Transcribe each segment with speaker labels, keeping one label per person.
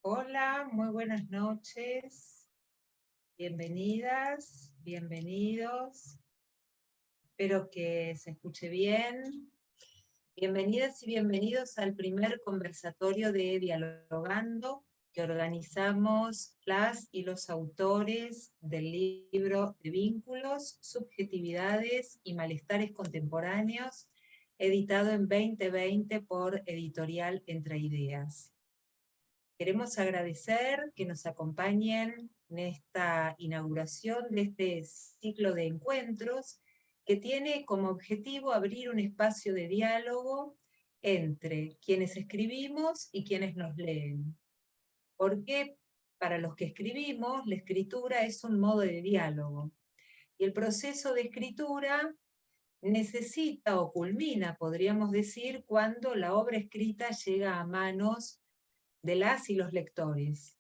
Speaker 1: Hola, muy buenas noches. Bienvenidas, bienvenidos. Espero que se escuche bien. Bienvenidas y bienvenidos al primer conversatorio de Dialogando que organizamos las y los autores del libro de Vínculos, Subjetividades y Malestares Contemporáneos, editado en 2020 por Editorial Entre Ideas. Queremos agradecer que nos acompañen en esta inauguración de este ciclo de encuentros que tiene como objetivo abrir un espacio de diálogo entre quienes escribimos y quienes nos leen. Porque para los que escribimos, la escritura es un modo de diálogo. Y el proceso de escritura necesita o culmina, podríamos decir, cuando la obra escrita llega a manos de las y los lectores.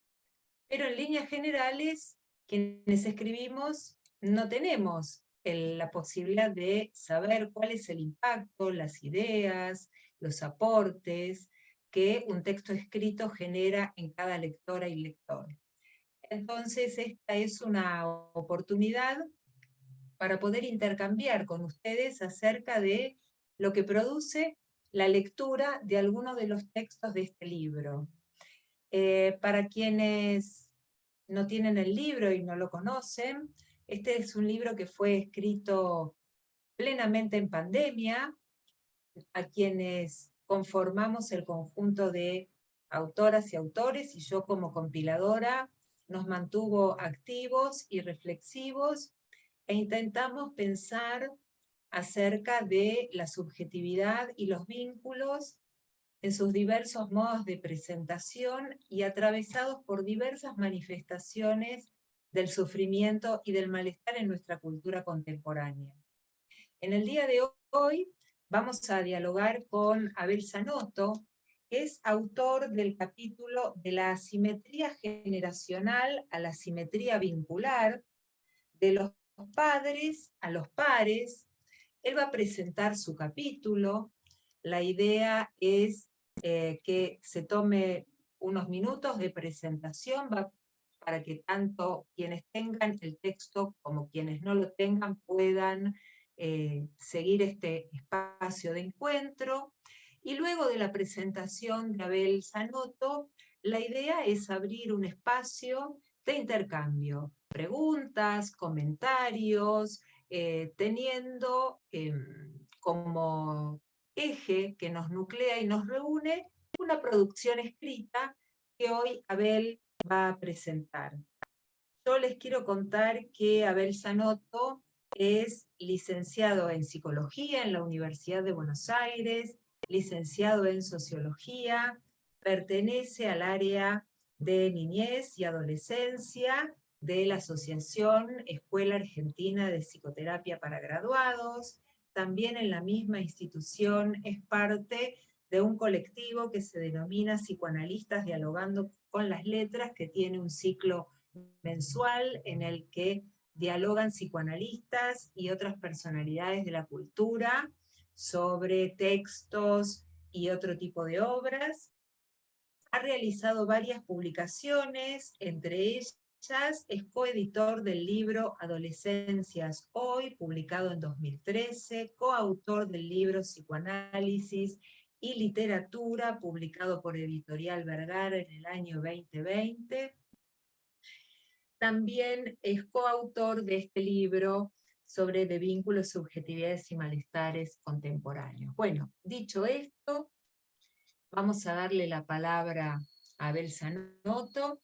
Speaker 1: Pero en líneas generales, quienes escribimos no tenemos la posibilidad de saber cuál es el impacto, las ideas, los aportes que un texto escrito genera en cada lectora y lector. Entonces, esta es una oportunidad para poder intercambiar con ustedes acerca de lo que produce la lectura de alguno de los textos de este libro. Para quienes no tienen el libro y no lo conocen, este es un libro que fue escrito plenamente en pandemia, a quienes conformamos el conjunto de autoras y autores, y yo como compiladora, nos mantuvo activos y reflexivos, e intentamos pensar acerca de la subjetividad y los vínculos en sus diversos modos de presentación y atravesados por diversas manifestaciones del sufrimiento y del malestar en nuestra cultura contemporánea. En el día de hoy vamos a dialogar con Abel Zanotto, que es autor del capítulo de la asimetría generacional a la asimetría vincular, de los padres a los pares. Él va a presentar su capítulo. La idea es que se tome unos minutos de presentación para que tanto quienes tengan el texto como quienes no lo tengan puedan seguir este espacio de encuentro. Y luego de la presentación de Abel Zanotto, la idea es abrir un espacio de intercambio, preguntas, comentarios, teniendo como eje que nos nuclea y nos reúne una producción escrita que hoy Abel va a presentar. Yo les quiero contar que Abel Zanotto es licenciado en Psicología en la Universidad de Buenos Aires, licenciado en Sociología, pertenece al área de niñez y adolescencia de la Asociación Escuela Argentina de Psicoterapia para Graduados. También en la misma institución es parte de un colectivo que se denomina Psicoanalistas Dialogando con las Letras, que tiene un ciclo mensual en el que dialogan psicoanalistas y otras personalidades de la cultura sobre textos y otro tipo de obras. Ha realizado varias publicaciones, entre ellas es coeditor del libro Adolescencias Hoy, publicado en 2013, coautor del libro Psicoanálisis y Literatura, publicado por Editorial Vergara en el año 2020. también es coautor de este libro sobre de vínculos, subjetividades y malestares contemporáneos. Bueno, dicho esto, vamos a darle la palabra a Abel Zanotto.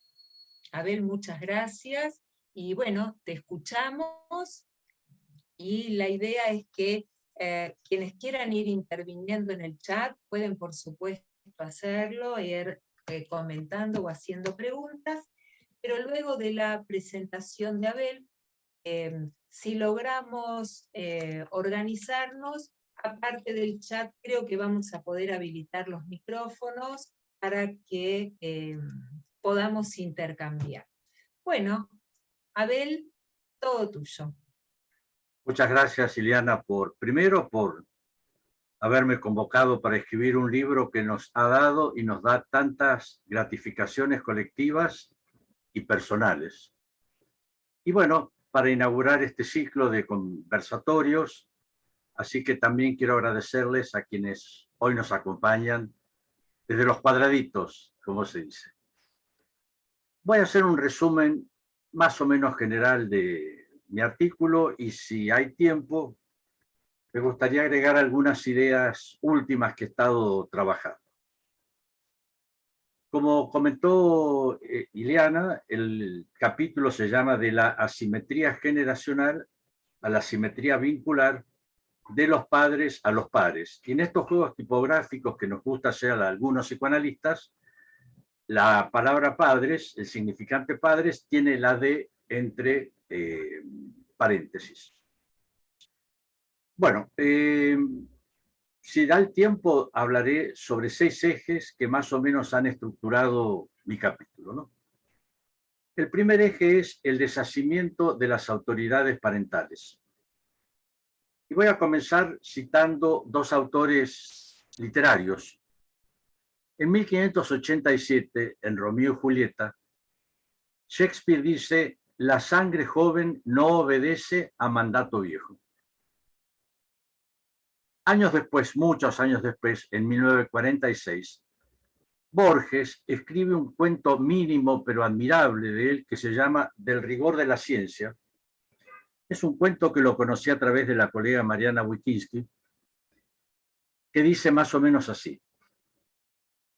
Speaker 1: Abel, muchas gracias. Y bueno, te escuchamos y la idea es que quienes quieran ir interviniendo en el chat pueden, por supuesto, hacerlo, ir comentando o haciendo preguntas, pero luego de la presentación de Abel, si logramos organizarnos, aparte del chat, creo que vamos a poder habilitar los micrófonos para que podamos intercambiar. Bueno, Abel, todo tuyo.
Speaker 2: Muchas gracias, Ileana, primero por haberme convocado para escribir un libro que nos ha dado y nos da tantas gratificaciones colectivas y personales. Y bueno, para inaugurar este ciclo de conversatorios, así que también quiero agradecerles a quienes hoy nos acompañan desde los cuadraditos, como se dice. Voy a hacer un resumen más o menos general de mi artículo y si hay tiempo, me gustaría agregar algunas ideas últimas que he estado trabajando. Como comentó Ileana, el capítulo se llama De la asimetría generacional a la asimetría vincular de los padres a los pares. Y en estos juegos tipográficos que nos gusta hacer a algunos psicoanalistas, la palabra padres, el significante padres, tiene la D entre paréntesis. Bueno, si da el tiempo, hablaré sobre 6 ejes que más o menos han estructurado mi capítulo, ¿no? El primer eje es el deshacimiento de las autoridades parentales. Y voy a comenzar citando 2 autores literarios. En 1587, en Romeo y Julieta, Shakespeare dice: la sangre joven no obedece a mandato viejo. Años después, muchos años después, en 1946, Borges escribe un cuento mínimo pero admirable de él que se llama Del rigor de la ciencia. Es un cuento que lo conocí a través de la colega Mariana Witkinski, que dice más o menos así: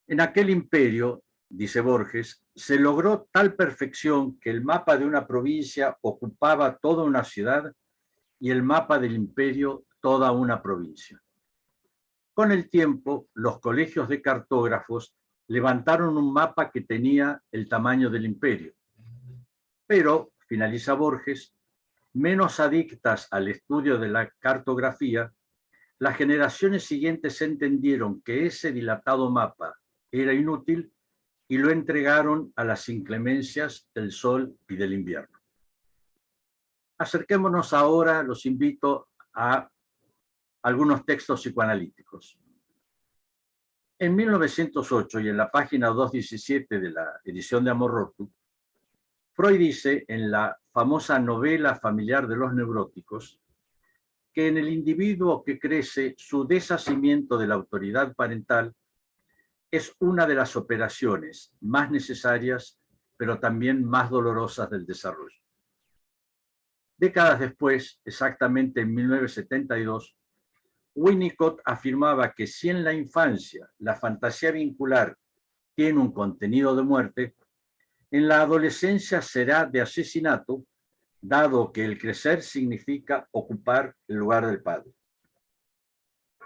Speaker 2: en aquel imperio, dice Borges, se logró tal perfección que el mapa de una provincia ocupaba toda una ciudad y el mapa del imperio toda una provincia. Con el tiempo, los colegios de cartógrafos levantaron un mapa que tenía el tamaño del imperio. Pero, finaliza Borges, menos adictas al estudio de la cartografía, las generaciones siguientes entendieron que ese dilatado mapa era inútil y lo entregaron a las inclemencias del sol y del invierno. Acerquémonos ahora, los invito a algunos textos psicoanalíticos. En 1908, y en la página 217 de la edición de Amor Roto, Freud dice en la famosa novela familiar de los neuróticos que en el individuo que crece, su deshacimiento de la autoridad parental es una de las operaciones más necesarias, pero también más dolorosas del desarrollo. Décadas después, exactamente en 1972, Winnicott afirmaba que si en la infancia la fantasía vincular tiene un contenido de muerte, en la adolescencia será de asesinato, dado que el crecer significa ocupar el lugar del padre.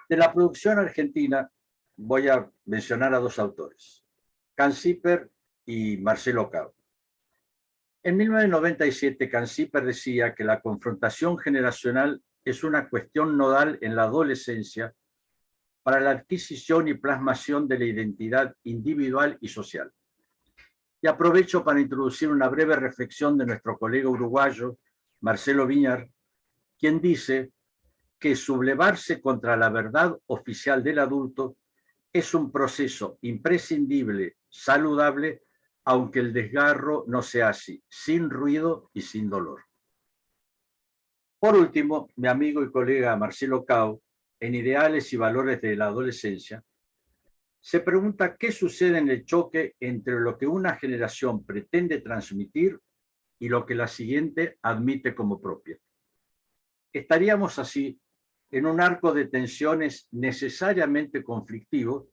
Speaker 2: De la producción argentina voy a mencionar a 2 autores, Canciper y Marcelo Cao. En 1997, Canciper decía que la confrontación generacional es una cuestión nodal en la adolescencia para la adquisición y plasmación de la identidad individual y social. Y aprovecho para introducir una breve reflexión de nuestro colega uruguayo, Marcelo Viñar, quien dice que sublevarse contra la verdad oficial del adulto es un proceso imprescindible, saludable, aunque el desgarro no sea así, sin ruido y sin dolor. Por último, mi amigo y colega Marcelo Cao, en Ideales y Valores de la Adolescencia, se pregunta qué sucede en el choque entre lo que una generación pretende transmitir y lo que la siguiente admite como propia. Estaríamos así en un arco de tensiones necesariamente conflictivo,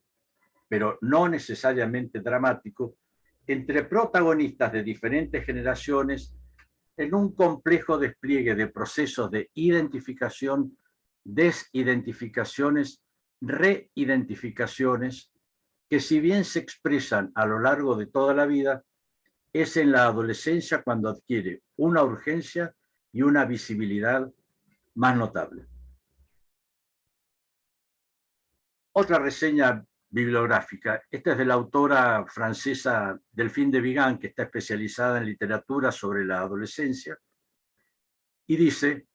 Speaker 2: pero no necesariamente dramático, entre protagonistas de diferentes generaciones en un complejo despliegue de procesos de identificación, desidentificaciones, reidentificaciones, que si bien se expresan a lo largo de toda la vida, es en la adolescencia cuando adquiere una urgencia y una visibilidad más notable. Otra reseña bibliográfica. Esta es de la autora francesa Delphine de Vigan, que está especializada en literatura sobre la adolescencia, y dice: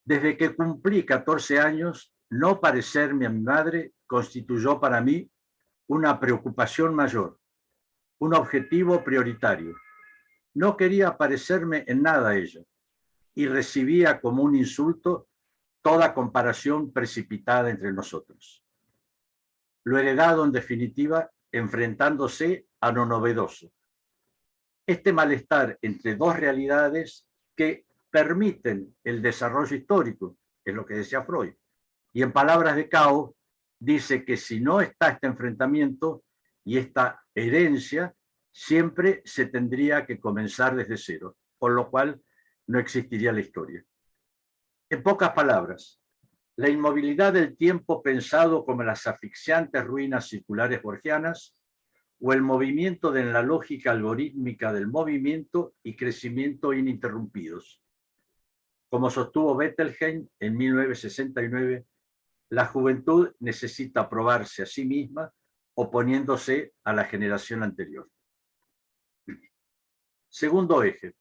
Speaker 2: desde que cumplí 14 años, no parecerme a mi madre constituyó para mí una preocupación mayor, un objetivo prioritario. No quería parecerme en nada a ella y recibía como un insulto toda comparación precipitada entre nosotros. Lo heredado, en definitiva, enfrentándose a lo novedoso. Este malestar entre dos realidades que permiten el desarrollo histórico, es lo que decía Freud. Y en palabras de Cao, dice que si no está este enfrentamiento y esta herencia, siempre se tendría que comenzar desde cero, con lo cual no existiría la historia. En pocas palabras, la inmovilidad del tiempo pensado como las asfixiantes ruinas circulares borgianas, o el movimiento de la lógica algorítmica del movimiento y crecimiento ininterrumpidos. Como sostuvo Bettelheim en 1969, la juventud necesita probarse a sí misma oponiéndose a la generación anterior. Segundo eje.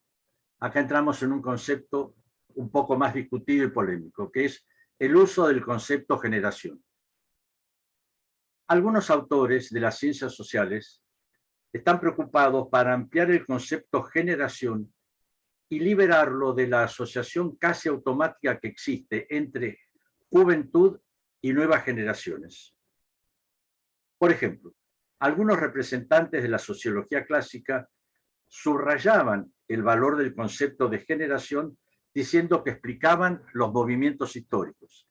Speaker 2: Acá entramos en un concepto un poco más discutido y polémico, que es el uso del concepto generación. Algunos autores de las ciencias sociales están preocupados para ampliar el concepto generación y liberarlo de la asociación casi automática que existe entre juventud y nuevas generaciones. Por ejemplo, algunos representantes de la sociología clásica subrayaban el valor del concepto de generación diciendo que explicaban los movimientos históricos.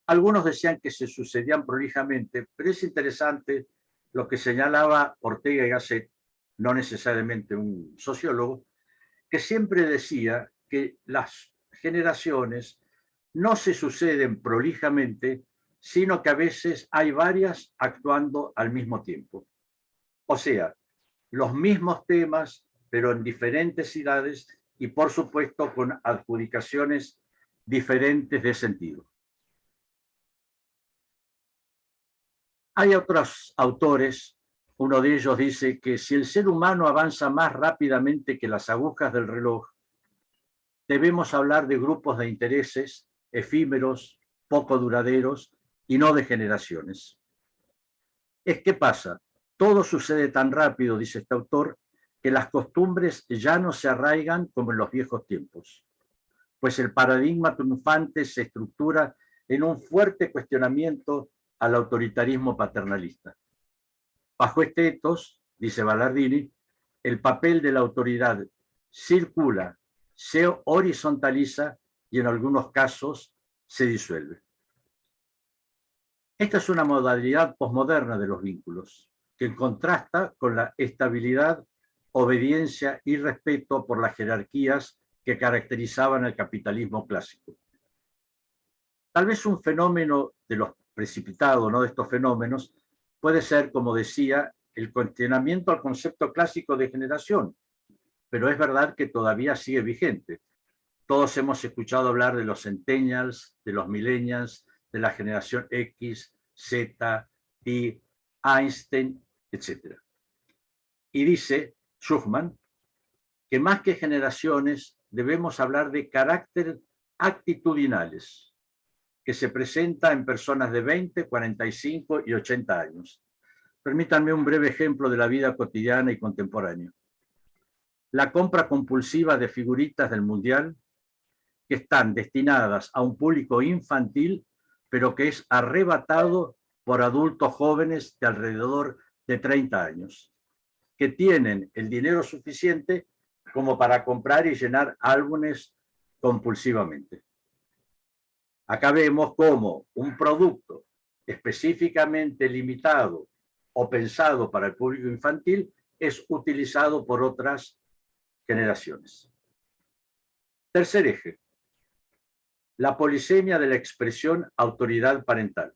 Speaker 2: Algunos decían que se sucedían prolijamente, pero es interesante lo que señalaba Ortega y Gasset, no necesariamente un sociólogo, que siempre decía que las generaciones no se suceden prolijamente, sino que a veces hay varias actuando al mismo tiempo. O sea, los mismos temas, pero en diferentes edades y, por supuesto, con adjudicaciones diferentes de sentido. Hay otros autores, uno de ellos dice que si el ser humano avanza más rápidamente que las agujas del reloj, debemos hablar de grupos de intereses efímeros, poco duraderos y no de generaciones. ¿Qué pasa? Todo sucede tan rápido, dice este autor, que las costumbres ya no se arraigan como en los viejos tiempos, pues el paradigma triunfante se estructura en un fuerte cuestionamiento al autoritarismo paternalista. Bajo este etos, dice Ballardini, el papel de la autoridad circula, se horizontaliza y en algunos casos se disuelve. Esta es una modalidad posmoderna de los vínculos, que contrasta con la estabilidad, obediencia y respeto por las jerarquías que caracterizaban el capitalismo clásico. Tal vez un fenómeno de los precipitados, ¿no?, de estos fenómenos, puede ser, como decía, el cuestionamiento al concepto clásico de generación, pero es verdad que todavía sigue vigente. Todos hemos escuchado hablar de los centennials, de los millennials, de la generación X, Z, Y, Einstein, etc. Y dice Schuchmann que más que generaciones debemos hablar de carácter actitudinales, que se presenta en personas de 20, 45 y 80 años. Permítanme un breve ejemplo de la vida cotidiana y contemporánea. La compra compulsiva de figuritas del Mundial que están destinadas a un público infantil, pero que es arrebatado por adultos jóvenes de alrededor de 30 años, que tienen el dinero suficiente, como para comprar y llenar álbumes compulsivamente. Acá vemos cómo un producto específicamente limitado o pensado para el público infantil es utilizado por otras generaciones. Tercer eje, la polisemia de la expresión autoridad parental.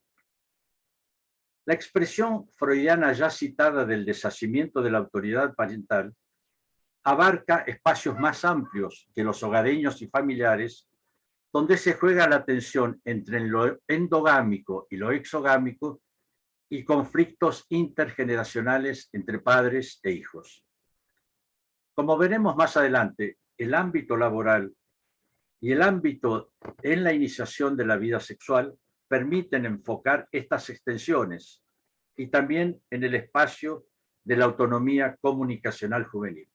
Speaker 2: La expresión freudiana ya citada del deshacimiento de la autoridad parental abarca espacios más amplios que los hogareños y familiares, donde se juega la tensión entre lo endogámico y lo exogámico y conflictos intergeneracionales entre padres e hijos. Como veremos más adelante, el ámbito laboral y el ámbito en la iniciación de la vida sexual permiten enfocar estas extensiones y también en el espacio de la autonomía comunicacional juvenil.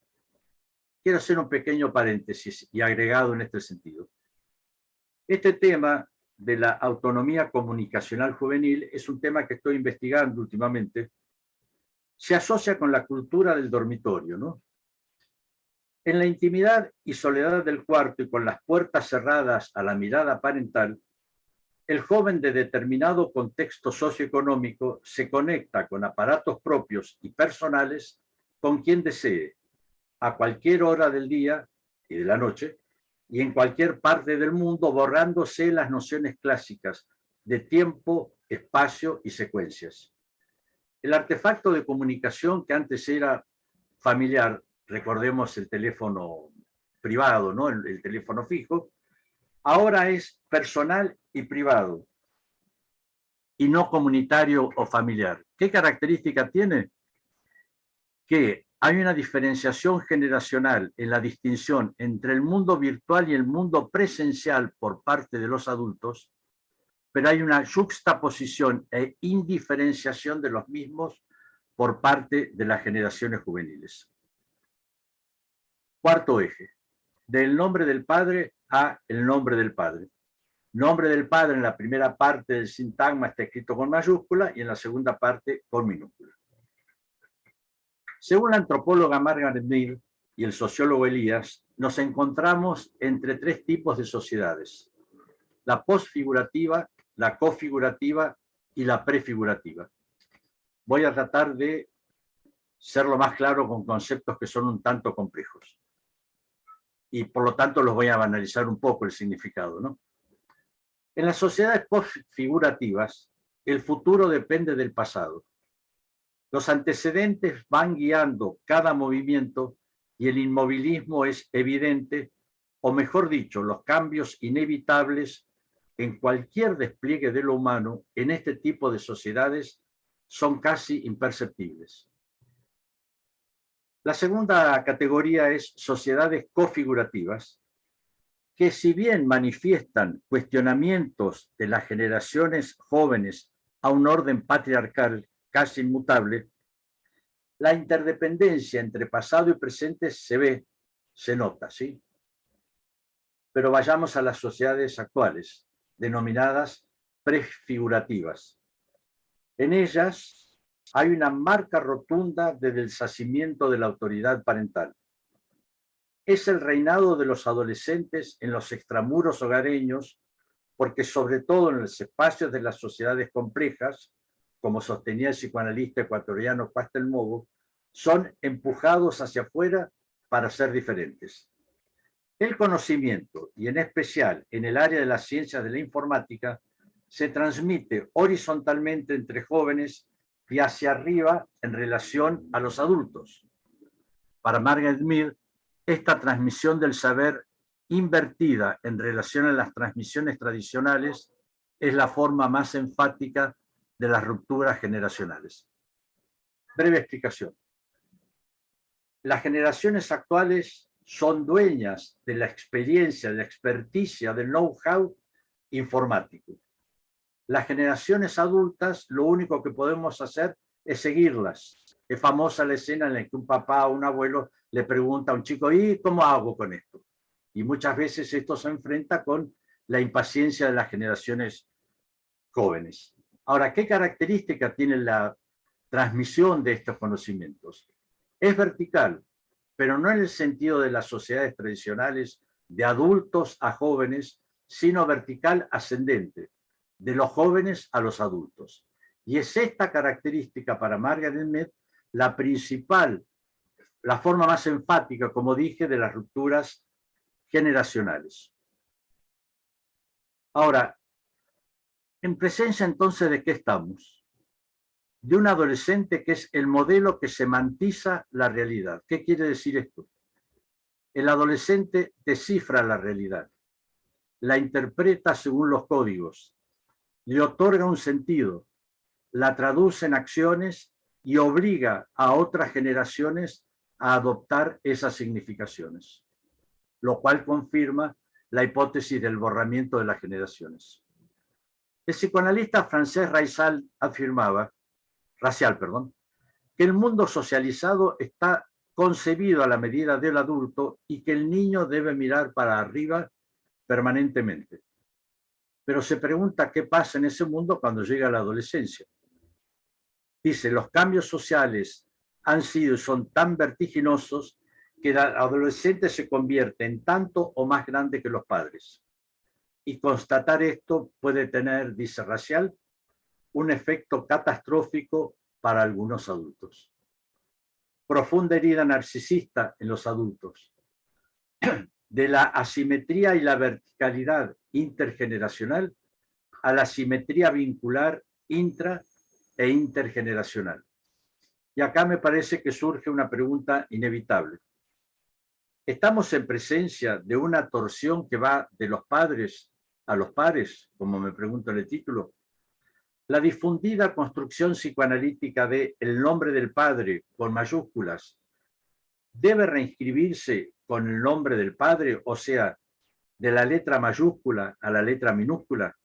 Speaker 2: Quiero hacer un pequeño paréntesis y agregado en este sentido. Este tema de la autonomía comunicacional juvenil es un tema que estoy investigando últimamente. Se asocia con la cultura del dormitorio, ¿no? En la intimidad y soledad del cuarto y con las puertas cerradas a la mirada parental, el joven de determinado contexto socioeconómico se conecta con aparatos propios y personales con quien desee, a cualquier hora del día y de la noche, y en cualquier parte del mundo, borrándose las nociones clásicas de tiempo, espacio y secuencias. El artefacto de comunicación que antes era familiar, recordemos el teléfono privado, ¿no? El teléfono fijo, ahora es personal y privado, y no comunitario o familiar. ¿Qué característica tiene? Que hay una diferenciación generacional en la distinción entre el mundo virtual y el mundo presencial por parte de los adultos, pero hay una juxtaposición e indiferenciación de los mismos por parte de las generaciones juveniles. Cuarto eje, del nombre del padre a el nombre del padre. Nombre del padre en la primera parte del sintagma está escrito con mayúscula y en la segunda parte con minúscula. Según la antropóloga Margaret Mead y el sociólogo Elías, nos encontramos entre tres tipos de sociedades: la posfigurativa, la cofigurativa y la prefigurativa. Voy a tratar de ser lo más claro con conceptos que son un tanto complejos. Y por lo tanto los voy a analizar un poco el significado, ¿no? En las sociedades postfigurativas, el futuro depende del pasado. Los antecedentes van guiando cada movimiento y el inmovilismo es evidente, o mejor dicho, los cambios inevitables en cualquier despliegue de lo humano en este tipo de sociedades son casi imperceptibles. La segunda categoría es sociedades cofigurativas, que si bien manifiestan cuestionamientos de las generaciones jóvenes a un orden patriarcal casi inmutable, la interdependencia entre pasado y presente se ve, se nota, ¿sí? Pero vayamos a las sociedades actuales, denominadas prefigurativas. En ellas hay una marca rotunda de deshacimiento de la autoridad parental. Es el reinado de los adolescentes en los extramuros hogareños, porque sobre todo en los espacios de las sociedades complejas, como sostenía el psicoanalista ecuatoriano Castelmovo, son empujados hacia afuera para ser diferentes. El conocimiento, y en especial en el área de las ciencias de la informática, se transmite horizontalmente entre jóvenes y hacia arriba en relación a los adultos. Para Margaret Mead, esta transmisión del saber invertida en relación a las transmisiones tradicionales es la forma más enfática de las rupturas generacionales. Breve explicación. Las generaciones actuales son dueñas de la experiencia, de la experticia, del know-how informático. Las generaciones adultas, lo único que podemos hacer es seguirlas. Es famosa la escena en la que un papá o un abuelo le pregunta a un chico: ¿y cómo hago con esto? Y muchas veces esto se enfrenta con la impaciencia de las generaciones jóvenes. Ahora, ¿qué característica tiene la transmisión de estos conocimientos? Es vertical. pero no en el sentido de las sociedades tradicionales de adultos a jóvenes, sino vertical ascendente, de los jóvenes a los adultos. Y es esta característica para Margaret Mead la principal, la forma más enfática, como dije, de las rupturas generacionales. Ahora, en presencia entonces ¿de qué estamos? De un adolescente que es el modelo que semantiza la realidad. ¿Qué quiere decir esto? El adolescente descifra la realidad, la interpreta según los códigos, le otorga un sentido, la traduce en acciones y obliga a otras generaciones a adoptar esas significaciones, lo cual confirma la hipótesis del borramiento de las generaciones. El psicoanalista francés Racial, que el mundo socializado está concebido a la medida del adulto y que el niño debe mirar para arriba permanentemente. Pero se pregunta qué pasa en ese mundo cuando llega la adolescencia. Dice, los cambios sociales han sido y son tan vertiginosos que el adolescente se convierte en tanto o más grande que los padres. Y constatar esto puede tener, dice Racial, un efecto catastrófico para algunos adultos. Profunda herida narcisista en los adultos. De la asimetría y la verticalidad intergeneracional a la simetría vincular intra e intergeneracional. Y acá me parece que surge una pregunta inevitable. ¿Estamos en presencia de una torsión que va de los padres a los pares, como me pregunto en el título? La difundida construcción psicoanalítica de el nombre del padre con mayúsculas debe reinscribirse con el nombre del padre, o sea, de la letra mayúscula a la letra minúscula.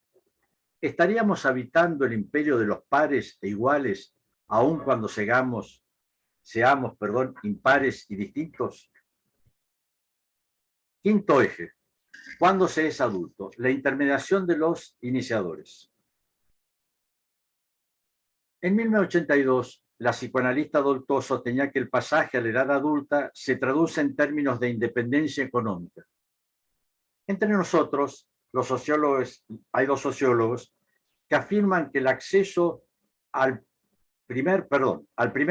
Speaker 2: ¿Estaríamos habitando el imperio de los pares e iguales, aun cuando seamos impares y distintos? Quinto eje. ¿Cuándo se es adulto? La intermediación de los iniciadores. En 1982, la psicoanalista Doltoso tenía que el pasaje a la edad adulta se traduce en términos de independencia económica. Entre nosotros, los sociólogos, hay dos sociólogos que afirman que el acceso al primer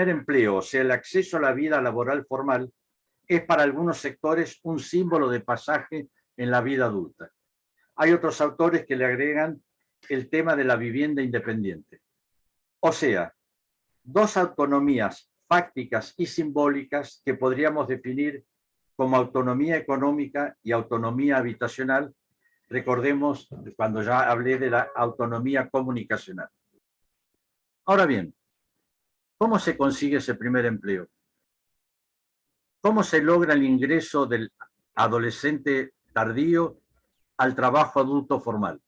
Speaker 2: empleo, o sea, el acceso a la vida laboral formal, es para algunos sectores un símbolo de pasaje en la vida adulta. Hay otros autores que le agregan el tema de la vivienda independiente. O sea, dos autonomías fácticas y simbólicas que podríamos definir como autonomía económica y autonomía habitacional. Recordemos cuando ya hablé de la autonomía comunicacional. Ahora bien, ¿cómo se consigue ese primer empleo? ¿Cómo se logra el ingreso del adolescente tardío al trabajo adulto formal?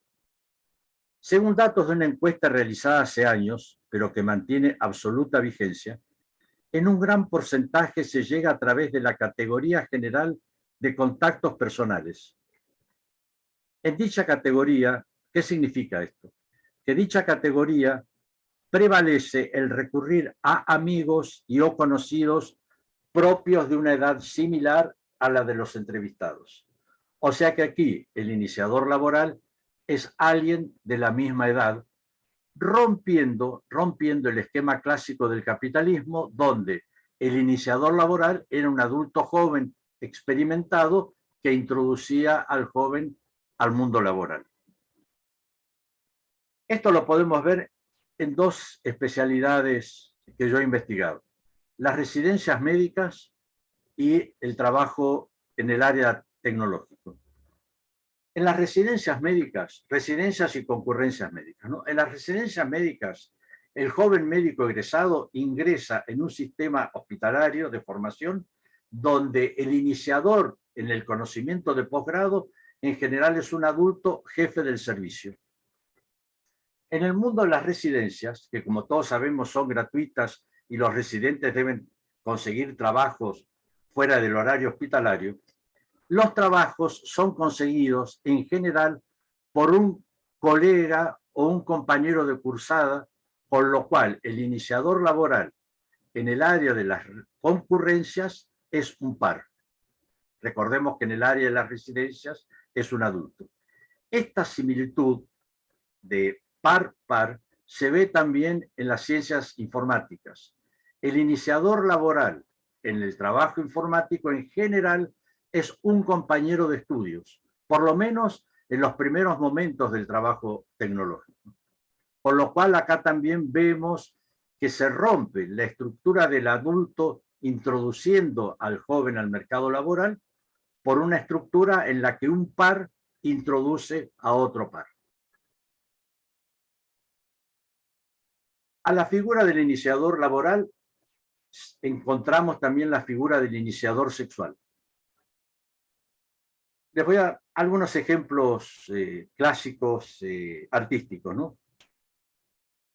Speaker 2: Según datos de una encuesta realizada hace años, pero que mantiene absoluta vigencia, en un gran porcentaje se llega a través de la categoría general de contactos personales. En dicha categoría, ¿qué significa esto? Que dicha categoría prevalece el recurrir a amigos y o conocidos propios de una edad similar a la de los entrevistados. O sea que aquí el iniciador laboral es alguien de la misma edad, rompiendo el esquema clásico del capitalismo, donde el iniciador laboral era un adulto joven experimentado que introducía al joven al mundo laboral. Esto lo podemos ver en dos especialidades que yo he investigado: las residencias médicas y el trabajo en el área tecnológico. En las residencias médicas, residencias y concurrencias médicas, ¿no? En las residencias médicas, el joven médico egresado ingresa en un sistema hospitalario de formación donde el iniciador en el conocimiento de posgrado en general es un adulto jefe del servicio. En el mundo de las residencias, que como todos sabemos son gratuitas y los residentes deben conseguir trabajos fuera del horario hospitalario, los trabajos son conseguidos en general por un colega o un compañero de cursada, con lo cual el iniciador laboral en el área de las concurrencias es un par. Recordemos que en el área de las residencias es un adulto. Esta similitud de par-par se ve también en las ciencias informáticas. El iniciador laboral en el trabajo informático en general es un compañero de estudios, por lo menos en los primeros momentos del trabajo tecnológico. Por lo cual acá también vemos que se rompe la estructura del adulto introduciendo al joven al mercado laboral por una estructura en la que un par introduce a otro par. A la figura del iniciador laboral encontramos también la figura del iniciador sexual. Les voy a dar algunos ejemplos clásicos artísticos, ¿no?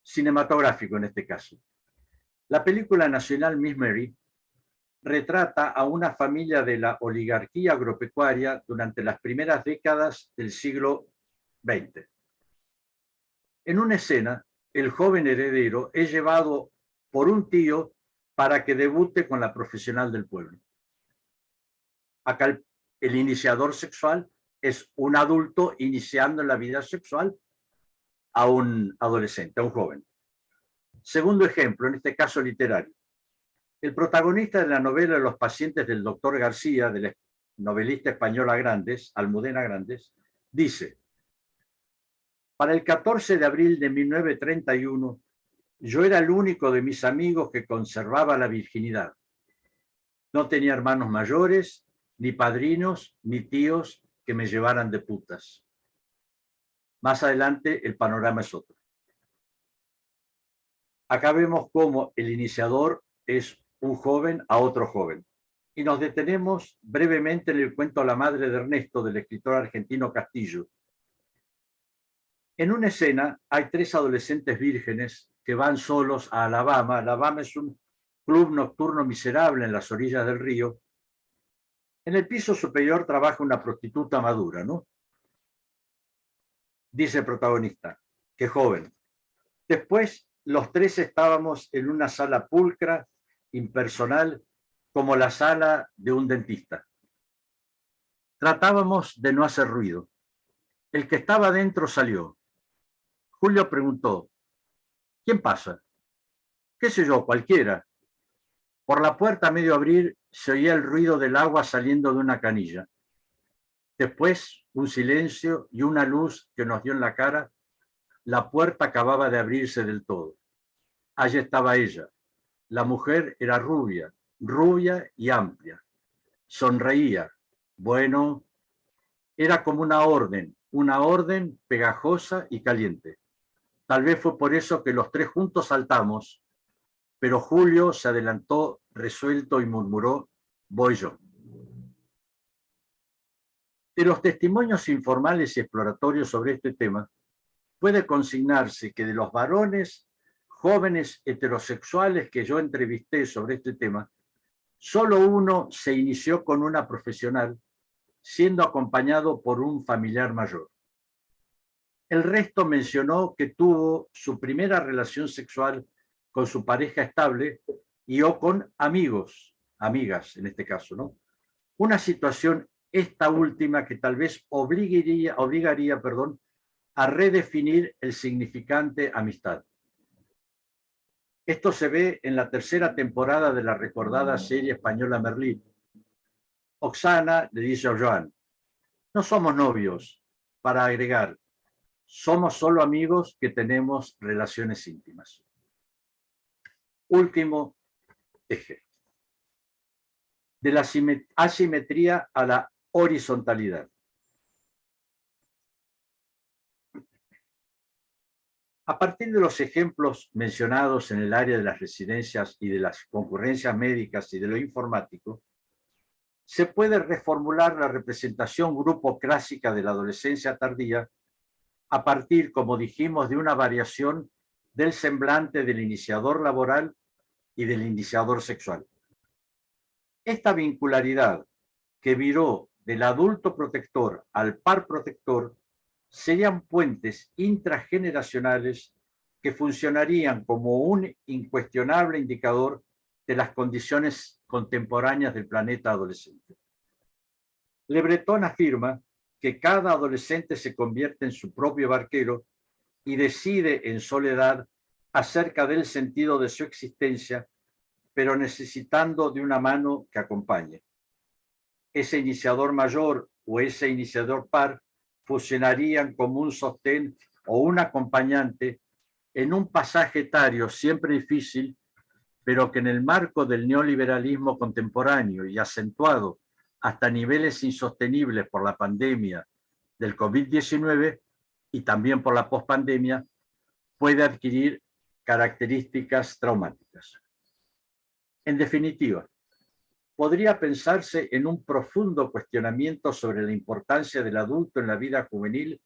Speaker 2: Cinematográfico en este caso. La película nacional Miss Mary retrata a una familia de la oligarquía agropecuaria durante las primeras décadas del siglo XX. En una escena, el joven heredero es llevado por un tío para que debute con la profesional del pueblo. Acá el iniciador sexual es un adulto iniciando en la vida sexual a un adolescente, a un joven. Segundo ejemplo, en este caso literario. El protagonista de la novela Los pacientes del doctor García, de la novelista española Grandes, Almudena Grandes, dice: para el 14 de abril de 1931, yo era el único de mis amigos que conservaba la virginidad. No tenía hermanos mayores, ni padrinos, ni tíos que me llevaran de putas. Más adelante el panorama es otro. Acá vemos cómo el iniciador es un joven a otro joven. Y nos detenemos brevemente en el cuento La madre de Ernesto, del escritor argentino Castillo. En una escena hay 3 adolescentes vírgenes que van solos a Alabama. Alabama es un club nocturno miserable en las orillas del río. En el piso superior trabaja una prostituta madura, ¿no? Dice el protagonista: qué joven. Después, los 3 estábamos en una sala pulcra, impersonal, como la sala de un dentista. Tratábamos de no hacer ruido. El que estaba dentro salió. Julio preguntó: ¿quién pasa? ¿Qué sé yo? Cualquiera. Por la puerta a medio abrir se oía el ruido del agua saliendo de una canilla. Después, un silencio y una luz que nos dio en la cara. La puerta acababa de abrirse del todo. Allí estaba ella. La mujer era rubia, rubia y amplia. Sonreía. Bueno, era como una orden pegajosa y caliente. Tal vez fue por eso que los 3 juntos saltamos, pero Julio se adelantó resuelto y murmuró: voy yo. De los testimonios informales y exploratorios sobre este tema, puede consignarse que de los varones jóvenes heterosexuales que yo entrevisté sobre este tema, solo uno se inició con una profesional, siendo acompañado por un familiar mayor. El resto mencionó que tuvo su primera relación sexual con su pareja estable y o con amigos, amigas en este caso, ¿no? Una situación, esta última, que tal vez obligaría, a redefinir el significante amistad. Esto se ve en la 3ª temporada de la recordada serie española Merlí. Oksana le dice a Joan: no somos novios, para agregar: somos solo amigos que tenemos relaciones íntimas. Último eje. De la asimetría a la horizontalidad. A partir de los ejemplos mencionados en el área de las residencias y de las concurrencias médicas y de lo informático, se puede reformular la representación grupo clásica de la adolescencia tardía a partir, como dijimos, de una variación del semblante del iniciador laboral y del iniciador sexual. Esta vincularidad que viró del adulto protector al par protector serían puentes intrageneracionales que funcionarían como un incuestionable indicador de las condiciones contemporáneas del planeta adolescente. Le Breton afirma que cada adolescente se convierte en su propio barquero y decide en soledad acerca del sentido de su existencia, pero necesitando de una mano que acompañe. Ese iniciador mayor o ese iniciador par funcionarían como un sostén o un acompañante en un pasaje etario siempre difícil, pero que en el marco del neoliberalismo contemporáneo y acentuado hasta niveles insostenibles por la pandemia del COVID-19 y también por la pospandemia, puede adquirir características traumáticas. En definitiva, podría pensarse en un profundo cuestionamiento sobre la importancia del adulto en la vida juvenil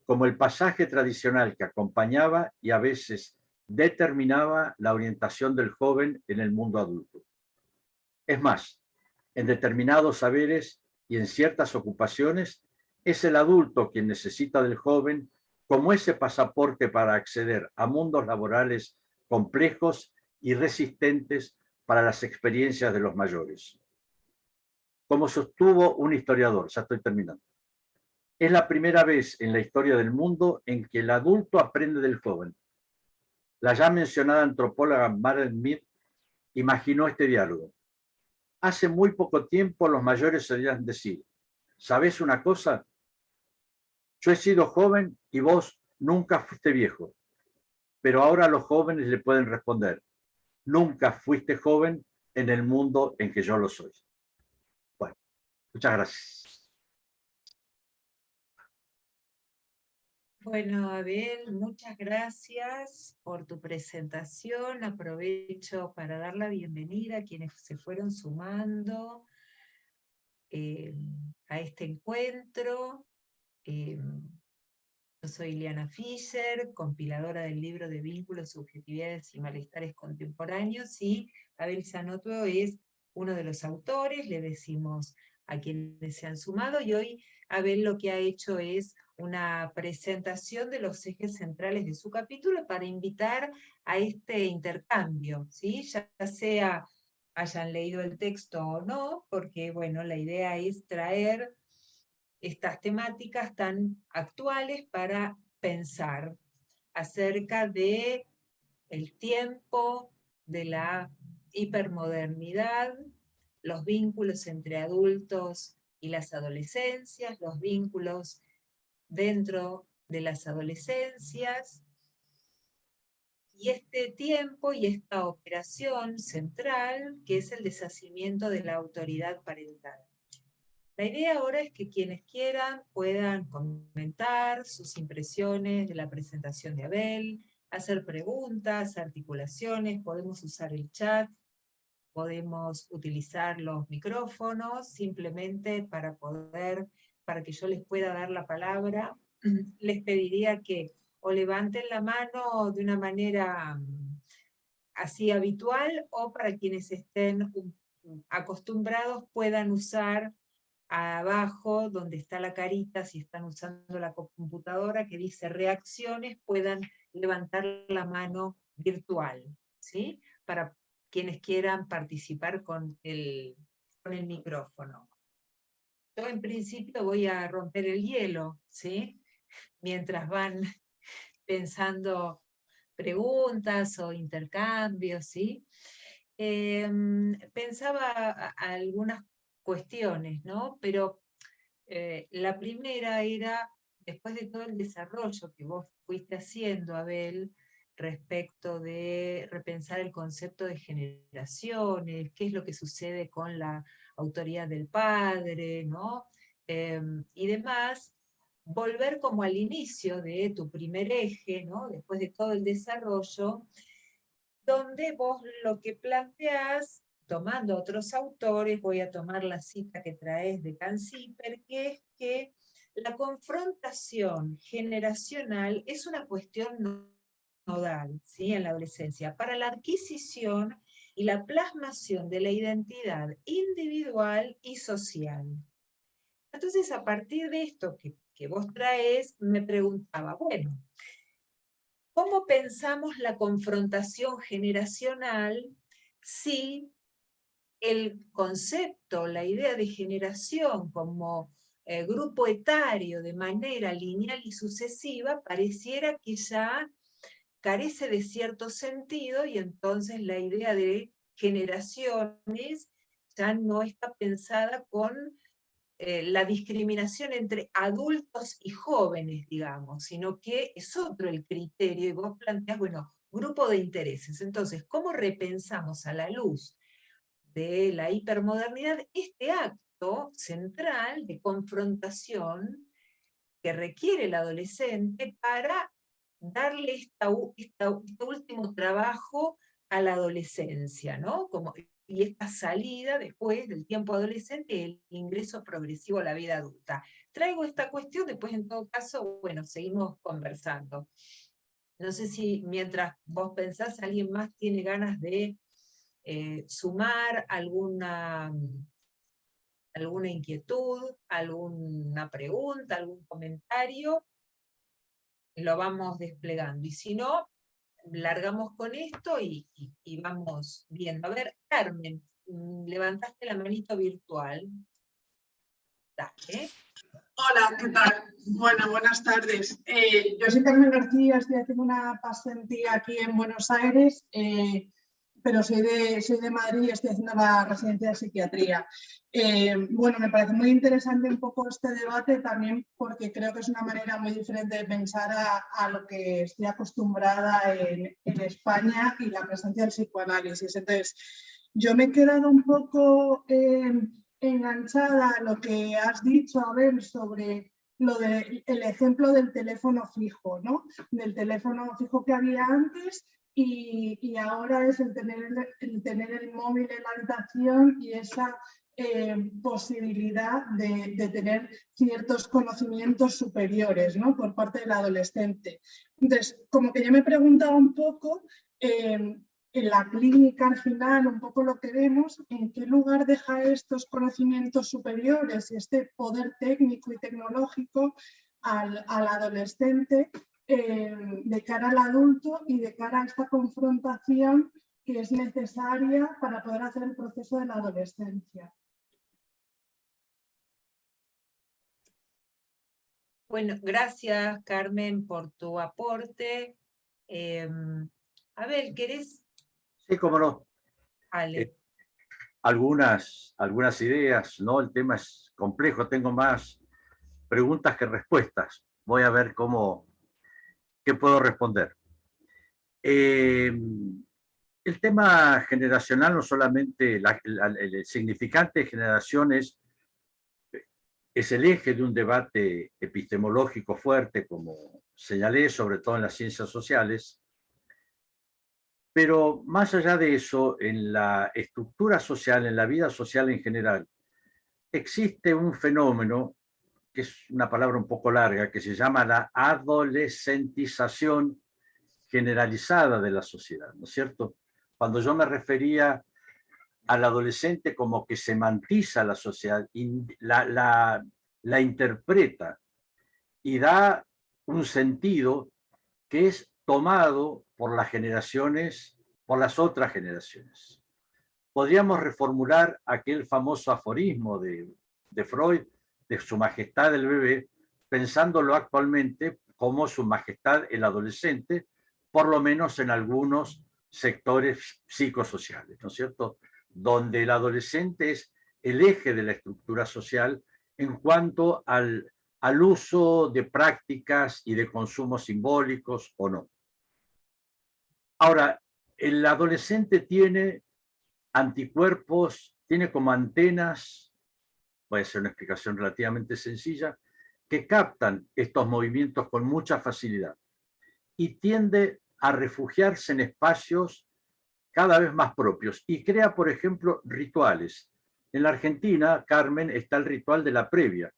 Speaker 2: como el pasaje tradicional que acompañaba y a veces determinaba la orientación del joven en el mundo adulto. Es más, en determinados saberes y en ciertas ocupaciones, es el adulto quien necesita del joven como ese pasaporte para acceder a mundos laborales complejos y resistentes para las experiencias de los mayores. Como sostuvo un historiador, ya estoy terminando, es la primera vez en la historia del mundo en que el adulto aprende del joven. La ya mencionada antropóloga Maren Mead imaginó este diálogo. Hace muy poco tiempo los mayores solían decir, ¿sabes una cosa? Yo he sido joven y vos nunca fuiste viejo. Pero ahora los jóvenes le pueden responder, nunca fuiste joven en el mundo en que yo lo soy. Bueno, muchas gracias.
Speaker 1: Bueno, Abel, muchas gracias por tu presentación. Aprovecho para dar la bienvenida a quienes se fueron sumando a este encuentro. Yo soy Liana Fischer, compiladora del libro de Vínculos, Subjetividades y Malestares Contemporáneos, y Abel Zanotto es uno de los autores. Le decimos a quienes se han sumado, y hoy Abel lo que ha hecho es una presentación de los ejes centrales de su capítulo para invitar a este intercambio, ¿sí? Ya sea hayan leído el texto o no, porque bueno, la idea es traer estas temáticas tan actuales para pensar acerca de el tiempo, de la hipermodernidad, los vínculos entre adultos y las adolescencias, los vínculos dentro de las adolescencias, y este tiempo y esta operación central que es el deshacimiento de la autoridad parental. La idea ahora es que quienes quieran puedan comentar sus impresiones de la presentación de Abel, hacer preguntas, articulaciones, podemos usar el chat, podemos utilizar los micrófonos, simplemente para que yo les pueda dar la palabra, les pediría que o levanten la mano de una manera así habitual, o para quienes estén acostumbrados puedan usar abajo, donde está la carita, si están usando la computadora, que dice reacciones, puedan levantar la mano virtual, ¿sí? Para quienes quieran participar con el micrófono. Yo en principio voy a romper el hielo, ¿sí? Mientras van pensando preguntas o intercambios, ¿sí? Pensaba algunas cuestiones, ¿no? Pero la primera era, después de todo el desarrollo que vos fuiste haciendo, Abel, respecto de repensar el concepto de generaciones, qué es lo que sucede con la autoridad del padre, ¿no? Y demás, volver como al inicio de tu primer eje, ¿no? Después de todo el desarrollo, donde vos lo que planteás, tomando otros autores, voy a tomar la cita que traes de Canciper, que es que la confrontación generacional es una cuestión nodal, ¿sí? En la adolescencia, para la adquisición y la plasmación de la identidad individual y social. Entonces, a partir de esto que vos traes, me preguntaba, bueno, ¿cómo pensamos la confrontación generacional si el concepto, la idea de generación como grupo etario de manera lineal y sucesiva pareciera que ya carece de cierto sentido, y entonces la idea de generaciones ya no está pensada con la discriminación entre adultos y jóvenes, digamos, sino que es otro el criterio, y vos planteás, bueno, grupo de intereses. Entonces, ¿cómo repensamos a la luz de la hipermodernidad este acto central de confrontación que requiere el adolescente para darle este último trabajo a la adolescencia, ¿no? Y esta salida después del tiempo adolescente, el ingreso progresivo a la vida adulta. Traigo esta cuestión, después en todo caso, bueno, seguimos conversando. No sé si mientras vos pensás, alguien más tiene ganas de sumar alguna inquietud, alguna pregunta, algún comentario, lo vamos desplegando. Y si no, largamos con esto y vamos viendo. A ver, Carmen, levantaste la manito virtual. Dale.
Speaker 3: Hola, ¿qué tal? Bueno, buenas tardes. Yo soy Carmen García, estoy haciendo una pasantía aquí en Buenos Aires, pero soy de Madrid y estoy haciendo la residencia de psiquiatría. Bueno, me parece muy interesante un poco este debate también porque creo que es una manera muy diferente de pensar a lo que estoy acostumbrada en España y la presencia del psicoanálisis. Entonces, yo me he quedado un poco enganchada a lo que has dicho, Abel, sobre el ejemplo del teléfono fijo, ¿no? Del teléfono fijo que había antes y ahora es el tener el móvil en la habitación y esa posibilidad de tener ciertos conocimientos superiores, ¿no? Por parte del adolescente. Entonces, como que yo me preguntaba un poco en la clínica al final, un poco lo que vemos, en qué lugar deja estos conocimientos superiores y este poder técnico y tecnológico al adolescente de cara al adulto y de cara a esta confrontación que es necesaria para poder hacer el proceso de la adolescencia.
Speaker 1: Bueno, gracias, Carmen, por tu aporte. Abel, ¿querés?
Speaker 2: Sí, cómo no.
Speaker 1: Ale.
Speaker 2: Algunas ideas, ¿no? El tema es complejo, tengo más preguntas que respuestas. Voy a ver qué puedo responder. El tema generacional, no solamente el significante de generación es el eje de un debate epistemológico fuerte, como señalé, sobre todo en las ciencias sociales, pero más allá de eso, en la estructura social, en la vida social en general, existe un fenómeno, que es una palabra un poco larga, que se llama la adolescentización generalizada de la sociedad, ¿no es cierto? Cuando yo me refería al adolescente como que semantiza la sociedad, la interpreta y da un sentido que es tomado por las generaciones, por las otras generaciones. Podríamos reformular aquel famoso aforismo de Freud, de Su Majestad el bebé, pensándolo actualmente como Su Majestad el adolescente, por lo menos en algunos sectores psicosociales, ¿no es cierto? Donde el adolescente es el eje de la estructura social en cuanto al uso de prácticas y de consumos simbólicos o no. Ahora, el adolescente tiene anticuerpos, tiene como antenas, puede ser una explicación relativamente sencilla, que captan estos movimientos con mucha facilidad y tiende a refugiarse en espacios cada vez más propios y crea, por ejemplo, rituales. En la Argentina, Carmen, está el ritual de la previa.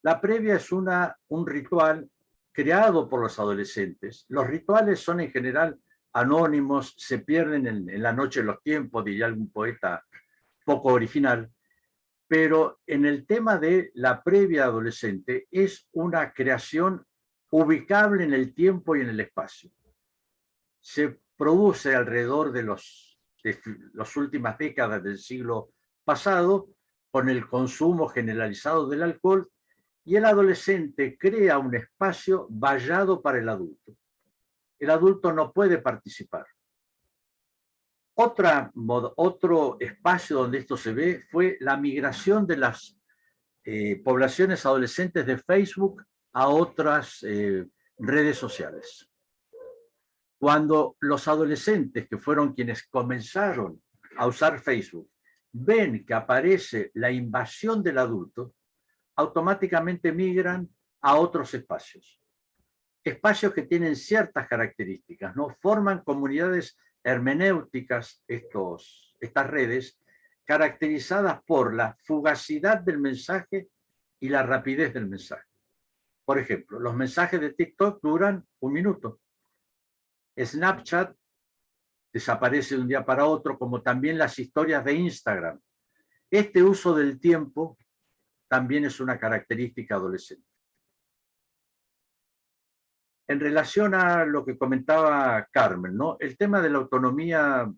Speaker 2: La previa es un ritual creado por los adolescentes. Los rituales son en general anónimos, se pierden en la noche de los tiempos, diría algún poeta poco original, pero en el tema de la previa adolescente es una creación ubicable en el tiempo y en el espacio. Se produce alrededor de los de las últimas décadas del siglo pasado, con el consumo generalizado del alcohol, y el adolescente crea un espacio vallado para el adulto. El adulto no puede participar. Otro espacio donde esto se ve fue la migración de las poblaciones adolescentes de Facebook a otras redes sociales. Cuando los adolescentes, que fueron quienes comenzaron a usar Facebook, ven que aparece la invasión del adulto, automáticamente migran a otros espacios. Espacios que tienen ciertas características, ¿no? Forman comunidades hermenéuticas, estas redes, caracterizadas por la fugacidad del mensaje y la rapidez del mensaje. Por ejemplo, los mensajes de TikTok duran 1 minuto. Snapchat desaparece de un día para otro, como también las historias de Instagram. Este uso del tiempo también es una característica adolescente. En relación a lo que comentaba Carmen, ¿no? El tema de la autonomía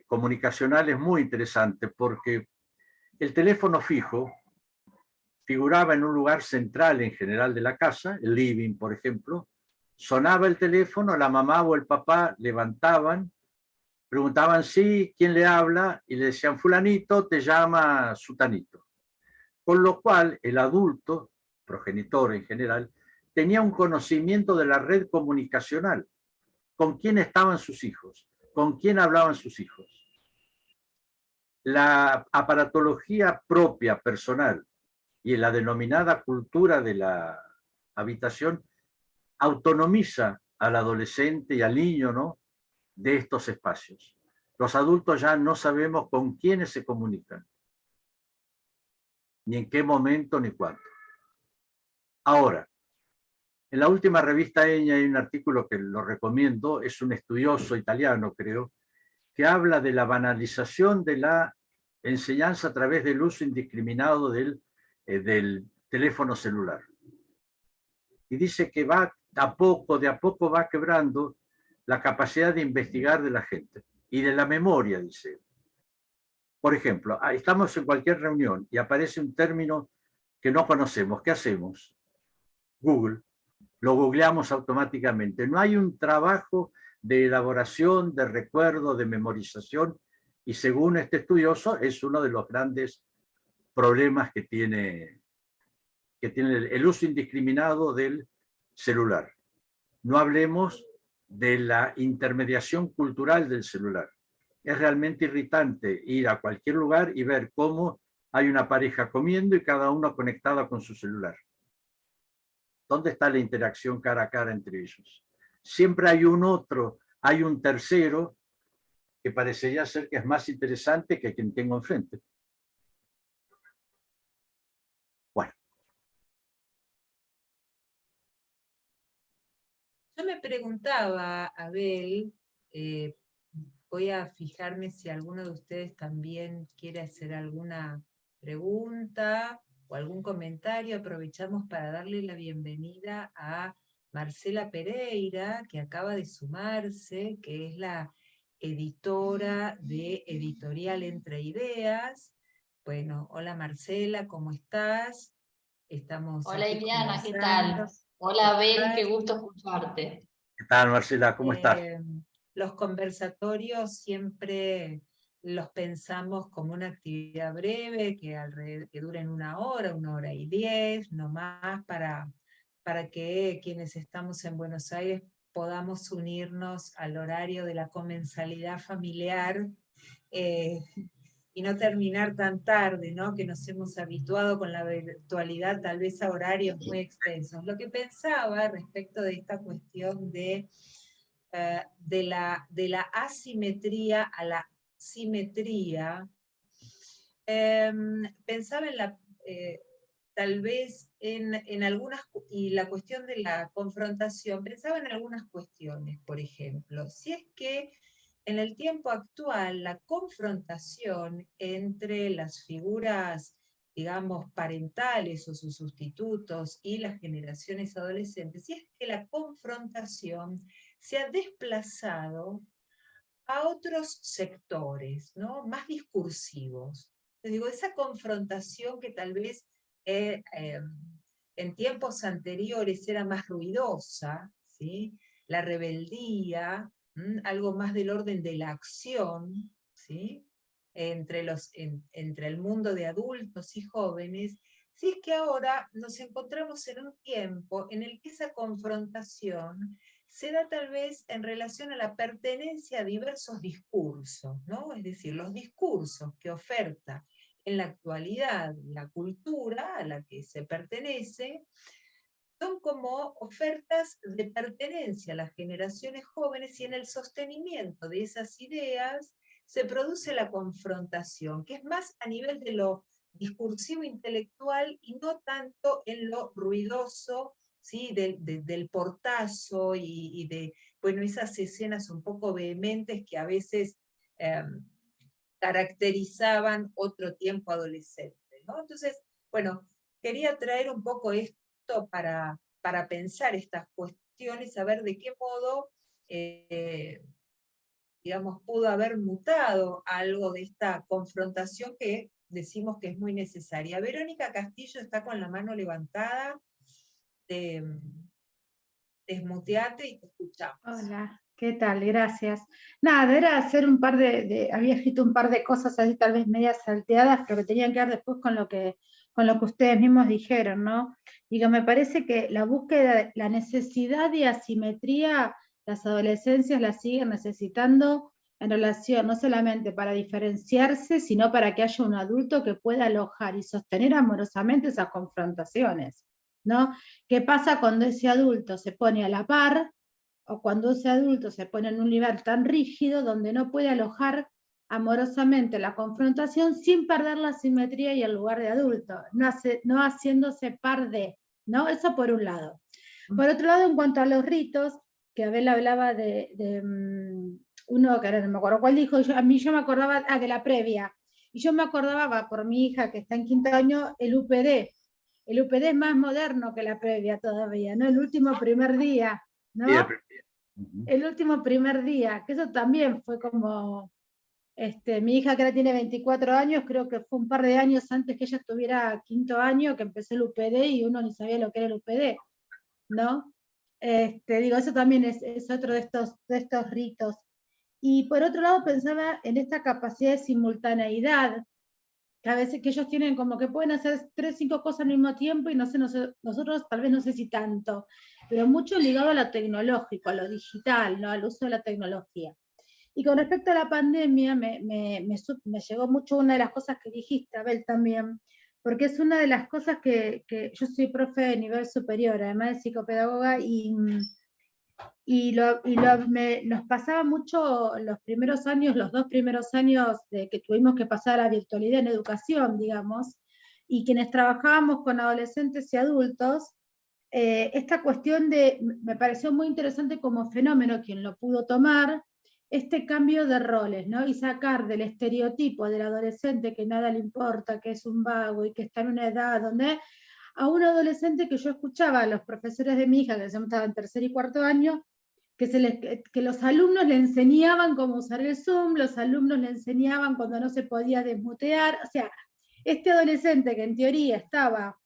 Speaker 2: comunicacional es muy interesante porque el teléfono fijo figuraba en un lugar central en general de la casa, el living, por ejemplo. Sonaba el teléfono, la mamá o el papá levantaban, preguntaban sí, ¿quién le habla? Y le decían, fulanito, te llama sutanito. Con lo cual, el adulto, progenitor en general, tenía un conocimiento de la red comunicacional, con quién estaban sus hijos, con quién hablaban sus hijos. La aparatología propia, personal, y la denominada cultura de la habitación autonomiza al adolescente y al niño, ¿no?, de estos espacios. Los adultos ya no sabemos con quiénes se comunican, ni en qué momento ni cuándo. Ahora, en la última revista ENIA hay un artículo que lo recomiendo, es un estudioso italiano, creo, que habla de la banalización de la enseñanza a través del uso indiscriminado del teléfono celular. Y dice que de a poco va quebrando la capacidad de investigar de la gente y de la memoria, dice. Por ejemplo, estamos en cualquier reunión y aparece un término que no conocemos. ¿Qué hacemos? Google. Lo googleamos automáticamente. No hay un trabajo de elaboración, de recuerdo, de memorización, y según este estudioso es uno de los grandes problemas que tiene el uso indiscriminado del celular. No hablemos de la intermediación cultural del celular. Es realmente irritante ir a cualquier lugar y ver cómo hay una pareja comiendo y cada uno conectada con su celular. ¿Dónde está la interacción cara a cara entre ellos? Siempre hay hay un tercero que parecería ser que es más interesante que quien tengo enfrente. Bueno.
Speaker 1: Yo me preguntaba, Abel, voy a fijarme si alguno de ustedes también quiere hacer alguna pregunta o algún comentario. Aprovechamos para darle la bienvenida a Marcela Pereira, que acaba de sumarse, que es la editora de Editorial Entre Ideas. Bueno, hola Marcela, ¿cómo estás? Estamos
Speaker 4: Hola
Speaker 1: aquí
Speaker 4: Iliana, ¿qué
Speaker 1: conversando.
Speaker 4: tal? Hola Abel, qué gusto escucharte.
Speaker 2: ¿Qué tal, Marcela? ¿Cómo estás?
Speaker 1: Los conversatorios siempre los pensamos como una actividad breve, que duren 1 hora y 10, no más, para que quienes estamos en Buenos Aires podamos unirnos al horario de la comensalidad familiar y no terminar tan tarde, ¿no? Que nos hemos habituado con la virtualidad tal vez a horarios muy extensos. Lo que pensaba respecto de esta cuestión de la asimetría a la simetría, pensaba tal vez en algunas, y la cuestión de la confrontación, pensaba en algunas cuestiones, por ejemplo, si es que en el tiempo actual la confrontación entre las figuras, digamos, parentales o sus sustitutos y las generaciones adolescentes, si es que la confrontación se ha desplazado a otros sectores, ¿no? Más discursivos. Te digo, esa confrontación que tal vez en tiempos anteriores era más ruidosa, ¿sí? La rebeldía, algo más del orden de la acción, ¿sí? Entre el mundo de adultos y jóvenes, si es que ahora nos encontramos en un tiempo en el que esa confrontación se da tal vez en relación a la pertenencia a diversos discursos, ¿no? Es decir, los discursos que oferta en la actualidad la cultura a la que se pertenece, son como ofertas de pertenencia a las generaciones jóvenes y en el sostenimiento de esas ideas se produce la confrontación, que es más a nivel de lo discursivo intelectual y no tanto en lo ruidoso, ¿sí? Del portazo y de, bueno, esas escenas un poco vehementes que a veces caracterizaban otro tiempo adolescente, ¿no? Entonces, bueno, quería traer un poco esto para pensar estas cuestiones, a ver de qué modo, digamos, pudo haber mutado algo de esta confrontación que decimos que es muy necesaria. Verónica Castillo está con la mano levantada, desmuteate y te escuchamos.
Speaker 5: Hola, ¿qué tal? Gracias. Nada, era hacer un par había escrito un par de cosas así tal vez medias salteadas, pero que tenían que ver después con lo que ustedes mismos dijeron, ¿no? Y que me parece que la búsqueda, la necesidad de asimetría, las adolescencias la siguen necesitando en relación, no solamente para diferenciarse, sino para que haya un adulto que pueda alojar y sostener amorosamente esas confrontaciones, ¿no? ¿Qué pasa cuando ese adulto se pone a la par o cuando ese adulto se pone en un nivel tan rígido donde no puede alojar amorosamente la confrontación sin perder la simetría y el lugar de adulto, no haciéndose par de, ¿no? Eso por un lado. Por otro lado, en cuanto a los ritos, que Abel hablaba de uno que no me acuerdo cuál dijo, yo me acordaba de la previa, y yo me acordaba por mi hija que está en quinto año, el UPD. El UPD es más moderno que la previa todavía, ¿no? El último primer día, ¿no? El último primer día, que eso también fue como, mi hija que ahora tiene 24 años, creo que fue un par de años antes que ella estuviera quinto año, que empecé el UPD y uno ni sabía lo que era el UPD, ¿no? Digo, eso también es otro de estos ritos. Y por otro lado pensaba en esta capacidad de simultaneidad, que a veces que ellos tienen como que pueden hacer 3, 5 cosas al mismo tiempo y no sé, nosotros tal vez no sé si tanto, pero mucho ligado a lo tecnológico, a lo digital, ¿no? Al uso de la tecnología. Y con respecto a la pandemia, me llegó mucho una de las cosas que dijiste, Abel, también, porque es una de las cosas que yo soy profe de nivel superior, además de psicopedagoga, nos pasaba mucho los primeros años, los 2 primeros años de que tuvimos que pasar a virtualidad en educación, digamos, y quienes trabajábamos con adolescentes y adultos, esta cuestión me pareció muy interesante como fenómeno, quien lo pudo tomar, este cambio de roles, ¿no? Y sacar del estereotipo del adolescente que nada le importa, que es un vago y que está en una edad donde a un adolescente que yo escuchaba a los profesores de mi hija, que estaba en tercer y cuarto año, que los alumnos le enseñaban cómo usar el Zoom, los alumnos le enseñaban cuando no se podía desmutear, o sea, este adolescente que en teoría estaba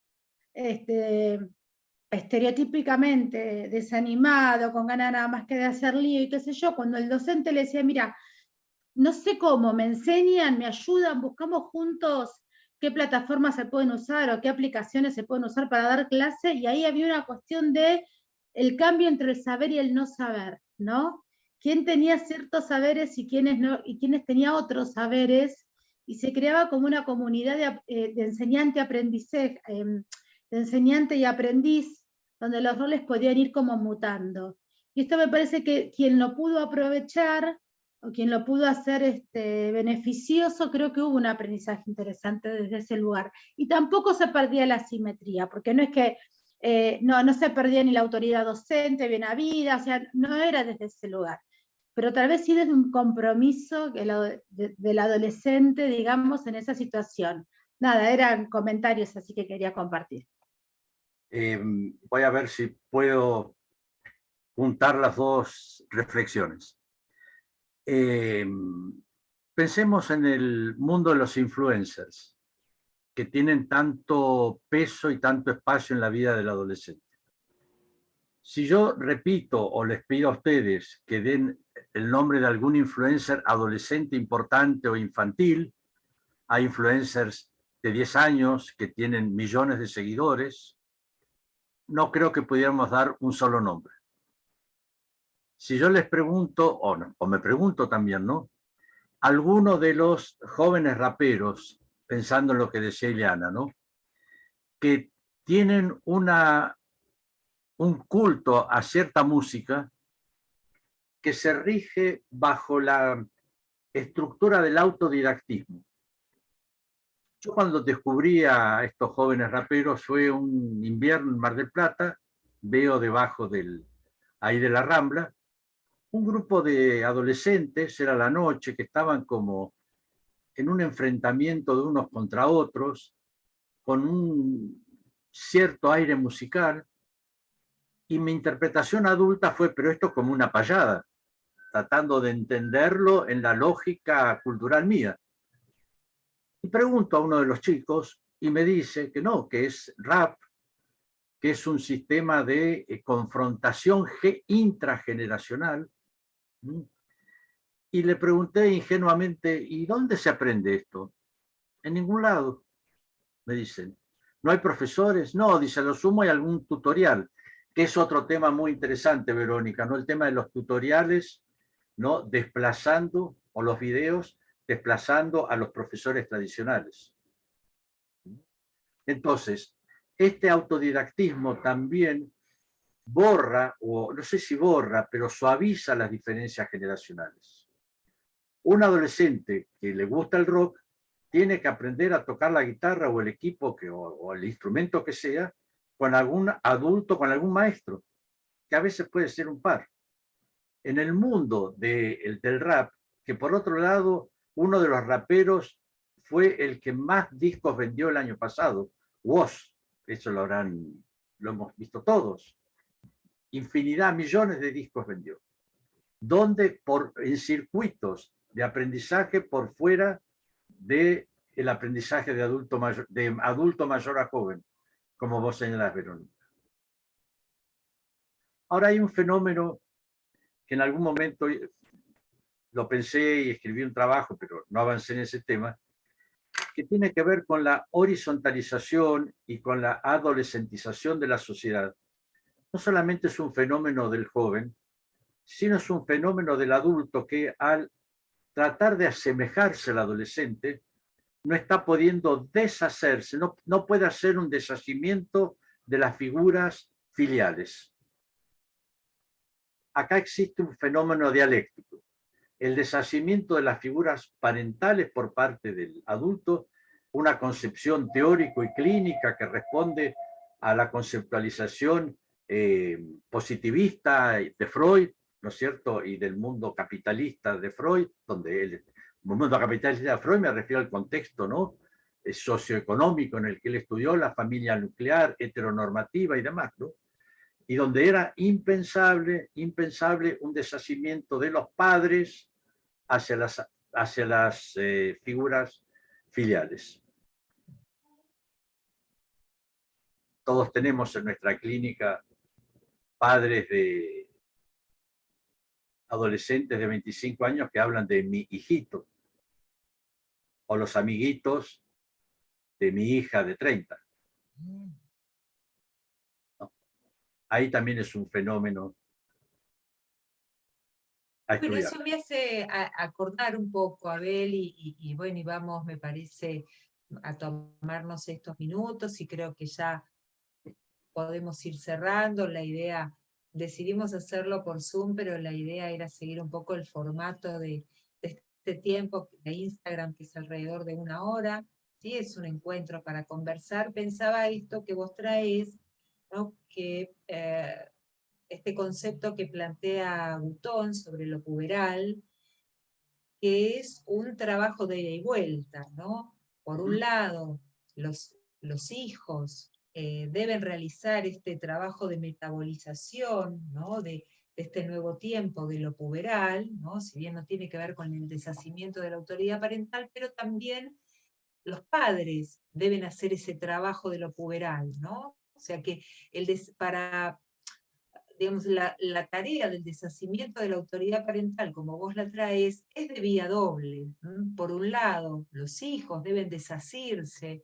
Speaker 5: estereotípicamente desanimado, con ganas nada más que de hacer lío y qué sé yo, cuando el docente le decía, mira, no sé cómo, me enseñan, me ayudan, buscamos juntos qué plataformas se pueden usar o qué aplicaciones se pueden usar para dar clase, y ahí había una cuestión de el cambio entre el saber y el no saber, ¿no? Quién tenía ciertos saberes y quiénes no, y quiénes tenía otros saberes, y se creaba como una comunidad de enseñante-aprendizaje, de enseñante y aprendiz, donde los roles podían ir como mutando. Y esto me parece que quien lo pudo aprovechar, o quien lo pudo hacer beneficioso, creo que hubo un aprendizaje interesante desde ese lugar. Y tampoco se perdía la simetría, porque no es que no se perdía ni la autoridad docente, bien habida, o sea, no era desde ese lugar. Pero tal vez sí desde un compromiso del adolescente, digamos, en esa situación. Nada, eran comentarios así que quería compartir.
Speaker 2: Voy a ver si puedo juntar las dos reflexiones. Pensemos en el mundo de los influencers, que tienen tanto peso y tanto espacio en la vida del adolescente. Si yo repito o les pido a ustedes que den el nombre de algún influencer adolescente importante o infantil, hay influencers de 10 años que tienen millones de seguidores, no creo que pudiéramos dar un solo nombre. Si yo les pregunto, o me pregunto también, ¿no? Alguno de los jóvenes raperos, pensando en lo que decía Ileana, ¿no? Que tienen un culto a cierta música que se rige bajo la estructura del autodidactismo. Yo cuando descubrí a estos jóvenes raperos fue un invierno en Mar del Plata, veo debajo ahí de la Rambla, un grupo de adolescentes, era la noche, que estaban como en un enfrentamiento de unos contra otros, con un cierto aire musical, y mi interpretación adulta fue, pero esto es como una payada, tratando de entenderlo en la lógica cultural mía. Y pregunto a uno de los chicos y me dice que no, que es rap, que es un sistema de confrontación intrageneracional. Y le pregunté ingenuamente, ¿y dónde se aprende esto? En ningún lado, me dicen. ¿No hay profesores? No, dice, a lo sumo hay algún tutorial, que es otro tema muy interesante, Verónica, ¿no? El tema de los tutoriales, ¿no? Desplazando, o los videos, desplazando a los profesores tradicionales. Entonces, este autodidactismo también borra, o no sé si borra, pero suaviza las diferencias generacionales. Un adolescente que le gusta el rock tiene que aprender a tocar la guitarra o el equipo o el instrumento que sea con algún adulto, con algún maestro, que a veces puede ser un par. En el mundo del rap, que por otro lado, uno de los raperos fue el que más discos vendió el año pasado, Woz, eso lo hemos visto todos, infinidad, millones de discos vendió, donde en circuitos de aprendizaje por fuera del aprendizaje de adulto mayor a joven, como vos señalás, Verónica. Ahora hay un fenómeno que en algún momento lo pensé y escribí un trabajo, pero no avancé en ese tema, que tiene que ver con la horizontalización y con la adolescentización de la sociedad. No solamente es un fenómeno del joven, sino es un fenómeno del adulto que al tratar de asemejarse al adolescente, no está pudiendo deshacerse, no puede hacer un deshacimiento de las figuras filiales. Acá existe un fenómeno dialéctico. El deshacimiento de las figuras parentales por parte del adulto, una concepción teórico y clínica que responde a la conceptualización positivista de Freud, ¿no es cierto? Y del mundo capitalista de Freud, donde el mundo capitalista de Freud me refiero al contexto, ¿no? Socioeconómico en el que él estudió, la familia nuclear, heteronormativa y demás, ¿no? Y donde era impensable un deshacimiento de los padres hacia las figuras filiales. Todos tenemos en nuestra clínica padres de adolescentes de 25 años que hablan de mi hijito, o los amiguitos de mi hija de 30. ¿No? Ahí también es un fenómeno a estudiar.
Speaker 1: Bueno, eso me hace acordar un poco, Abel, y bueno, y vamos, me parece, a tomarnos estos minutos, y creo que ya podemos ir cerrando. La idea, decidimos hacerlo por Zoom, pero la idea era seguir un poco el formato de este tiempo de Instagram, que es alrededor de 1 hora. ¿Sí? Es un encuentro para conversar. Pensaba esto que vos traes, ¿no? Que este concepto que plantea Butón sobre lo puberal, que es un trabajo de ida y vuelta, ¿no? Por un lado, los hijos deben realizar este trabajo de metabolización, ¿no? De este nuevo tiempo de lo puberal, ¿no? Si bien no tiene que ver con el deshacimiento de la autoridad parental, pero también los padres deben hacer ese trabajo de lo puberal, ¿no? O sea que para, digamos, la tarea del deshacimiento de la autoridad parental, como vos la traes, es de vía doble. Por un lado, los hijos deben desasirse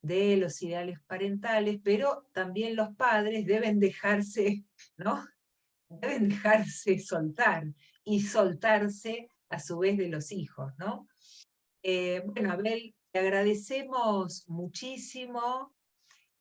Speaker 1: de los ideales parentales, pero también los padres deben dejarse, ¿no? Deben dejarse soltar, y soltarse a su vez de los hijos, ¿no? Bueno, Abel, te agradecemos muchísimo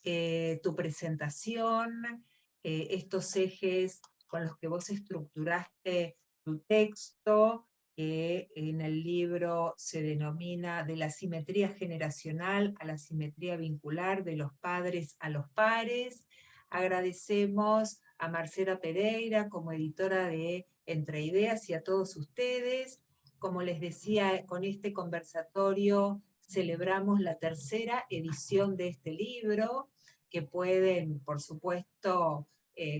Speaker 1: tu presentación, estos ejes con los que vos estructuraste tu texto, que en el libro se denomina de la simetría generacional a la simetría vincular, de los padres a los pares. Agradecemos a Marcela Pereira como editora de Entre Ideas y a todos ustedes. Como les decía, con este conversatorio celebramos la tercera edición de este libro, que pueden, por supuesto,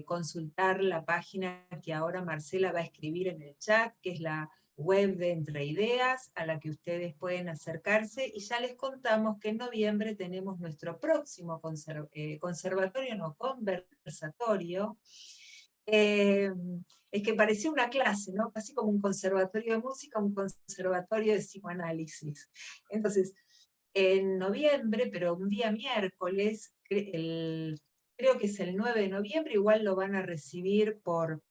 Speaker 1: consultar la página que ahora Marcela va a escribir en el chat, que es la web de Entre Ideas, a la que ustedes pueden acercarse, y ya les contamos que en noviembre tenemos nuestro próximo conversatorio, es que parecía una clase, ¿no? Casi como un conservatorio de música, un conservatorio de psicoanálisis. Entonces, en noviembre, pero un día miércoles, creo que es el 9 de noviembre, igual lo van a recibir por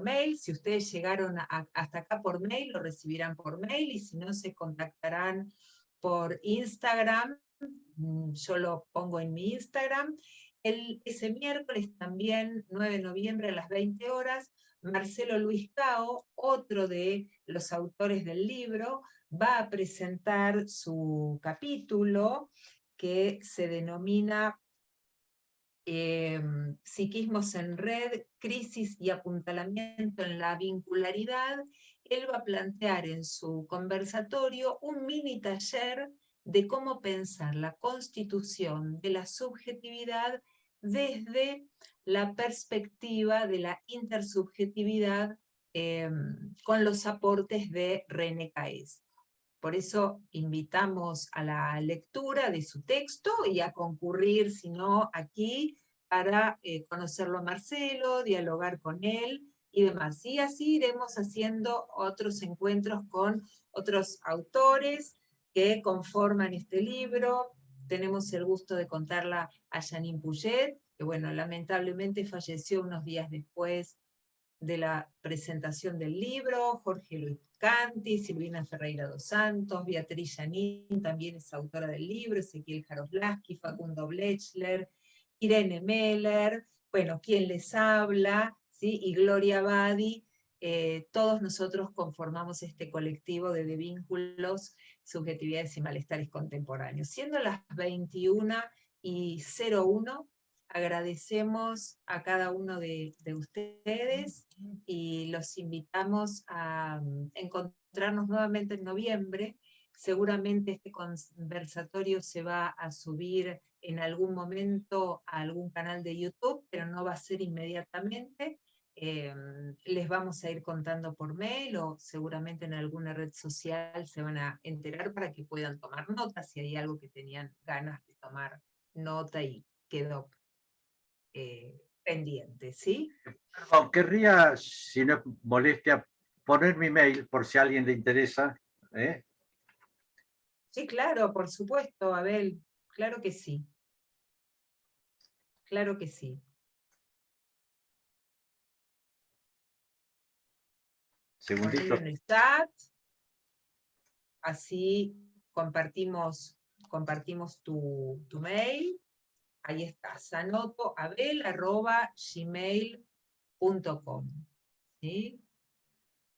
Speaker 1: mail. Si ustedes llegaron hasta acá por mail, lo recibirán por mail, y si no, se contactarán por Instagram. Yo lo pongo en mi Instagram. Ese miércoles también, 9 de noviembre a las 20 horas, Marcelo Luis Cao, otro de los autores del libro, va a presentar su capítulo que se denomina Psiquismos en Red, Crisis y Apuntalamiento en la Vincularidad. Él va a plantear en su conversatorio un mini taller de cómo pensar la constitución de la subjetividad desde la perspectiva de la intersubjetividad, con los aportes de René Caes. Por eso invitamos a la lectura de su texto y a concurrir, si no, aquí, para conocerlo a Marcelo, dialogar con él y demás. Y así iremos haciendo otros encuentros con otros autores que conforman este libro. Tenemos el gusto de contarla a Janine Puget, que bueno, lamentablemente falleció unos días después de la presentación del libro, Jorge Luis Canti, Silvina Ferreira dos Santos, Beatriz Janín, también es autora del libro, Ezequiel Jaroslavsky, Facundo Blechler, Irene Meller, bueno, quien les habla, ¿sí? Y Gloria Badi. Todos nosotros conformamos este colectivo de vínculos, subjetividades y malestares contemporáneos. Siendo las 21:01, agradecemos a cada uno de ustedes y los invitamos a encontrarnos nuevamente en noviembre. Seguramente este conversatorio se va a subir en algún momento a algún canal de YouTube, pero no va a ser inmediatamente. Les vamos a ir contando por mail, o seguramente en alguna red social se van a enterar para que puedan tomar nota si hay algo que tenían ganas de tomar nota y quedó pendiente, ¿sí?
Speaker 2: Perdón, querría, si no es molestia, poner mi mail por si a alguien le interesa.
Speaker 1: Sí, claro, por supuesto, Abel, claro que sí. Claro que sí.
Speaker 2: Segundito.
Speaker 1: Ponelo en el chat, así compartimos tu mail. Ahí está, sanotoabel@gmail.com. ¿Sí?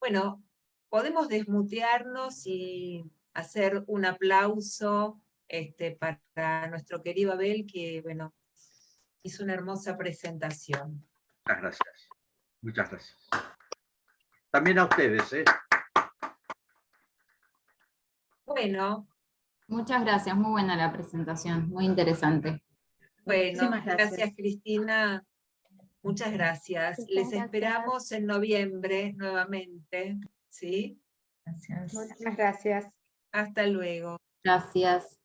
Speaker 1: Bueno, podemos desmutearnos y hacer un aplauso para nuestro querido Abel, que bueno, hizo una hermosa presentación.
Speaker 2: Muchas gracias. Muchas gracias. También a ustedes.
Speaker 1: Bueno.
Speaker 6: Muchas gracias, muy buena la presentación, muy interesante.
Speaker 1: Bueno,
Speaker 5: Muchísimas gracias.
Speaker 1: gracias Cristina. Muchas gracias.
Speaker 7: Muchas
Speaker 1: Les
Speaker 7: gracias.
Speaker 1: esperamos en noviembre nuevamente, ¿sí?
Speaker 5: Muchas gracias.
Speaker 1: Hasta luego.
Speaker 6: Gracias.